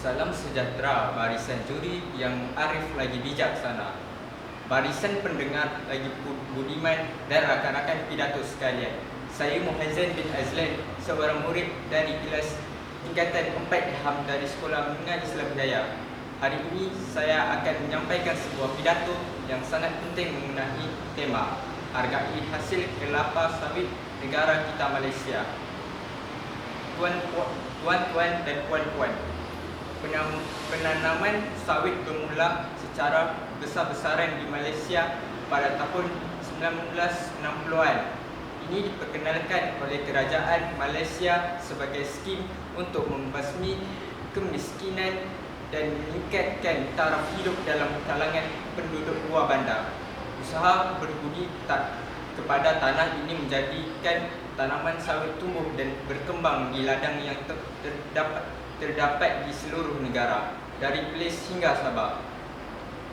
Salam sejahtera barisan juri yang arif lagi bijaksana, barisan pendengar lagi budiman dan rakan-rakan pidato sekalian. Saya Muhazzan bin Azlan, seorang murid dari kelas tingkatan 4 Ilham dari Sekolah Menengah Islam Hidayah. Hari ini saya akan menyampaikan sebuah pidato yang sangat penting mengenai tema hargai hasil kelapa sawit negara kita Malaysia. Tuan-tuan dan puan-puan, penanaman sawit bermula secara besar-besaran di Malaysia pada tahun 1960-an. Ini diperkenalkan oleh kerajaan Malaysia sebagai skim untuk membasmi kemiskinan dan meningkatkan taraf hidup dalam kalangan penduduk luar bandar. Usaha berbudi kepada tanah ini menjadikan tanaman sawit tumbuh dan berkembang di ladang yang terdapat di seluruh negara, dari Perlis hingga Sabah.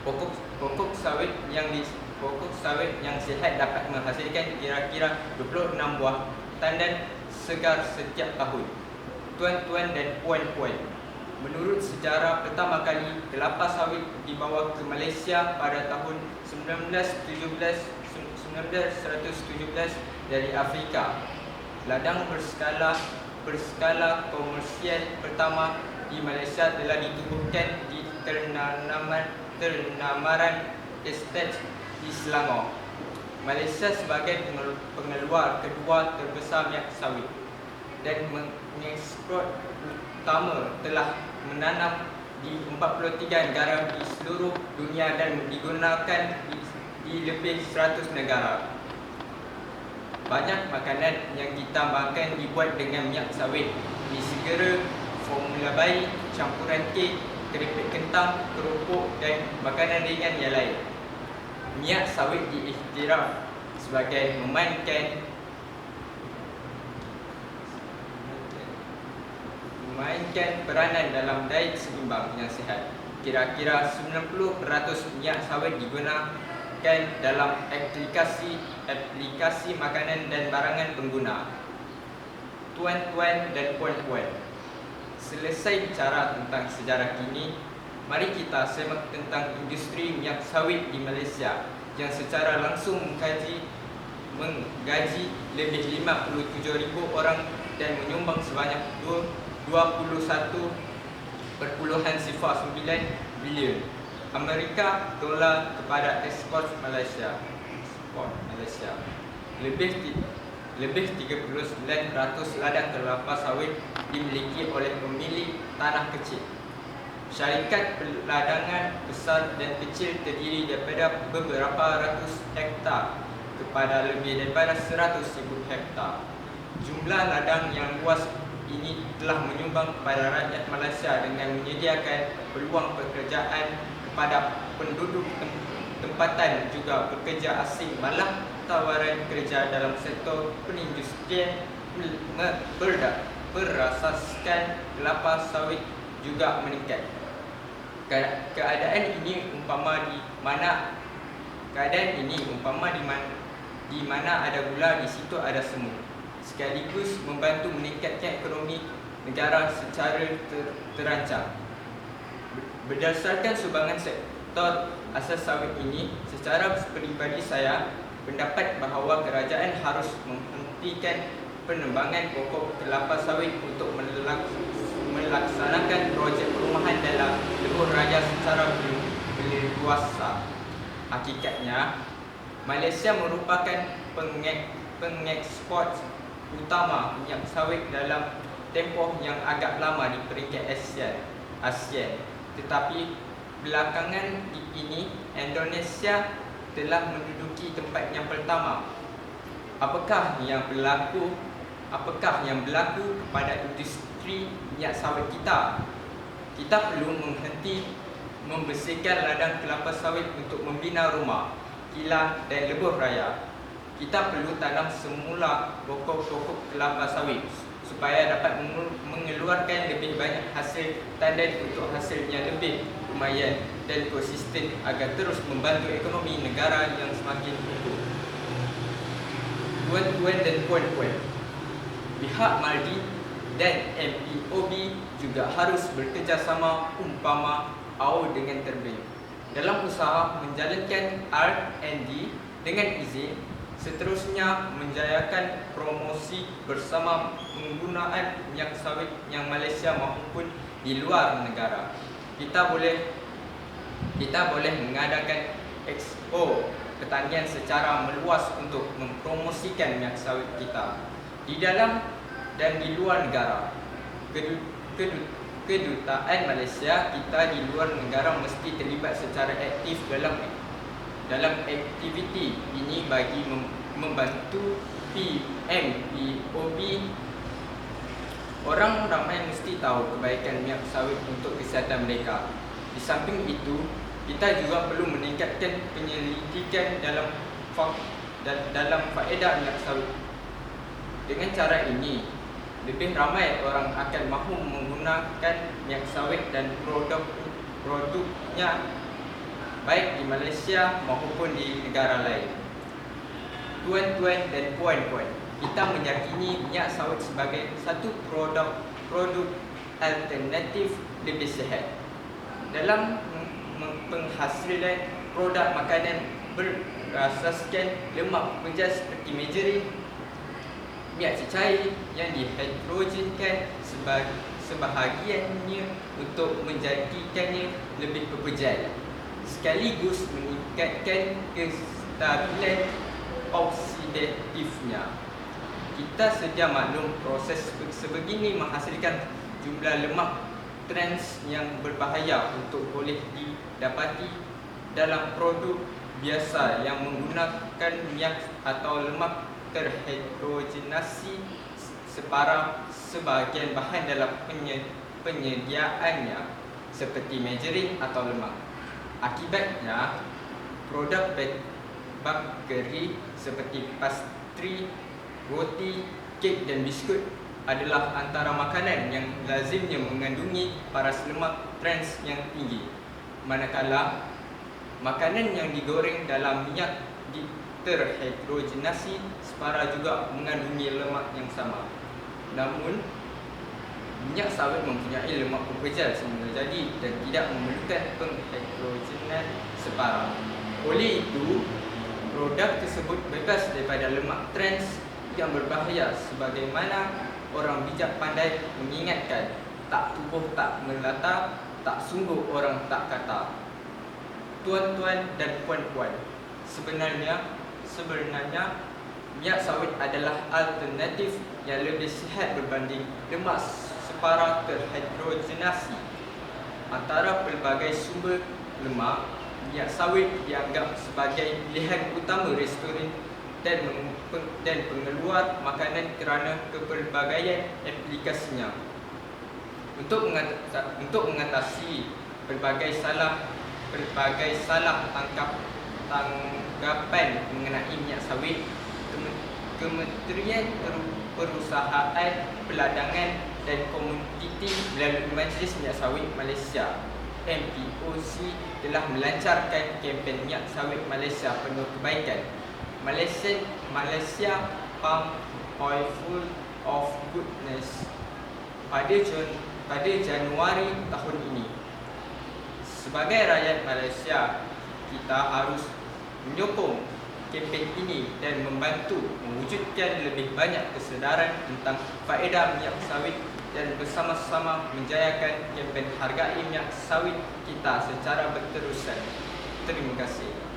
Pokok sawit yang sihat dapat menghasilkan kira-kira 26 buah tandan segar setiap tahun. Tuan-tuan dan puan-puan, menurut sejarah, pertama kali kelapa sawit dibawa ke Malaysia pada tahun 1917 dari Afrika. Ladang berskala komersial pertama di Malaysia telah ditubuhkan di Ternamaran Estate di Selangor. Malaysia sebagai pengeluar kedua terbesar minyak sawit dan mengeksport utama telah menanam di 43 negara di seluruh dunia dan digunakan di lebih 100 negara. Banyak makanan yang kita makan dibuat dengan minyak sawit. Mi segera, formula bayi, campuran kek, keripik kentang, kerupuk dan makanan ringan yang lain. Minyak sawit diiktiraf sebagai memainkan peranan dalam diet seimbang yang sihat. Kira-kira 90% minyak sawit digunakan dalam aplikasi makanan dan barangan pengguna. Tuan-tuan dan puan-puan, selesai bicara tentang sejarah kini, mari kita semak tentang industri minyak sawit di Malaysia yang secara langsung menggaji lebih 57,000 orang dan menyumbang sebanyak 21.9 bilion Amerika dolar kepada ekspor Malaysia. Lebih 39% ladang kelapa sawit dimiliki oleh pemilik tanah kecil. Syarikat perladangan besar dan kecil terdiri daripada beberapa ratus hektar kepada lebih daripada 100,000 hektar. Jumlah ladang yang luas ini telah menyumbang kepada rakyat Malaysia dengan menyediakan peluang pekerjaan kepada penduduk tempatan, juga pekerja asing, malah tawaran kerja dalam sektor perindustrian berasaskan kelapa sawit juga meningkat. Keadaan ini umpama di mana ada gula, di situ ada semut, sekaligus membantu meningkatkan ekonomi negara secara terancang. Berdasarkan sumbangan sektor asas sawit ini, secara peribadi saya pendapat bahawa kerajaan harus menghentikan penebangan pokok kelapa sawit untuk melaksanakan projek perumahan dalam lebuh raya secara berleluasa. Hakikatnya, Malaysia merupakan pengeksport utama minyak sawit dalam tempoh yang agak lama di peringkat ASEAN. Tetapi belakangan ini Indonesia telah menduduki tempat yang pertama. Apakah yang berlaku kepada industri minyak sawit kita? Kita perlu menghenti membersihkan ladang kelapa sawit untuk membina rumah, kilang dan lebuh raya. Kita perlu tanam semula pokok-pokok kelapa sawit supaya dapat mengeluarkan lebih banyak hasil tandan untuk hasil yang lebih lumayan dan konsisten agar terus membantu ekonomi negara yang semakin tumbuh. Tuan-tuan dan puan-puan, pihak MALDI dan MPOB juga harus bekerjasama umpama AU dengan terbit. Dalam usaha menjalankan R&D dengan izin, seterusnya menjayakan promosi bersama penggunaan minyak sawit yang Malaysia maupun di luar negara. Kita boleh mengadakan expo pertanian secara meluas untuk mempromosikan minyak sawit kita di dalam dan di luar negara. Kedutaan Malaysia kita di luar negara mesti terlibat secara aktif dalam aktiviti ini bagi membantu PMPOB. Orang ramai mesti tahu kebaikan minyak sawit untuk kesihatan mereka. Di samping itu, kita juga perlu meningkatkan penyelidikan dalam faedah minyak sawit. Dengan cara ini, lebih ramai orang akan mahu menggunakan minyak sawit dan produknya baik di Malaysia maupun di negara lain. Tuan-tuan dan puan-puan, kita meyakini minyak sawit sebagai satu produk alternatif lebih sihat. Dalam penghasilan produk makanan berasaskan lemak penjara seperti margarin, minyak cecair yang dihidrogenkan sebahagiannya untuk menjadikannya lebih berpejan, sekaligus meningkatkan kestabilan oksidatifnya. Kita sedia maklum proses sebegini menghasilkan jumlah lemak trans yang berbahaya untuk boleh didapati dalam produk biasa yang menggunakan minyak atau lemak terhidrogenasi sebahagian bahan dalam penyediaannya seperti margarin atau lemak. Akibatnya, produk bakeri seperti pastry, roti, kek dan biskut adalah antara makanan yang lazimnya mengandungi paras lemak trans yang tinggi. Manakala makanan yang digoreng dalam minyak terhidrogenasi separa juga mengandungi lemak yang sama. Namun, minyak sawit mempunyai lemak pepejal semula jadi dan tidak memerlukan penghidrogenan separa. Oleh itu, produk tersebut bebas daripada lemak trans yang berbahaya sebagaimana orang bijak pandai mengingatkan, tak tubuh tak melata, tak sungguh orang tak kata. Tuan-tuan dan puan-puan, sebenarnya minyak sawit adalah alternatif yang lebih sihat berbanding lemak separa terhidrogenasi. Antara pelbagai sumber lemak, minyak sawit dianggap sebagai pilihan utama restoran dan pengeluar makanan kerana kepelbagaian aplikasinya. Untuk mengatasi pelbagai salah tanggapan mengenai minyak sawit, Kementerian Perusahaan Peladangan dan Komoditi melalui Majlis Minyak Sawit Malaysia MPOC telah melancarkan kempen minyak sawit Malaysia penuh kebaikan, Malaysia Palm Oil Full of Goodness pada Januari tahun ini. Sebagai rakyat Malaysia, kita harus menyokong kempen ini dan membantu mewujudkan lebih banyak kesedaran tentang faedah minyak sawit dan bersama-sama menjayakan kempen hargai minyak sawit kita secara berterusan. Terima kasih.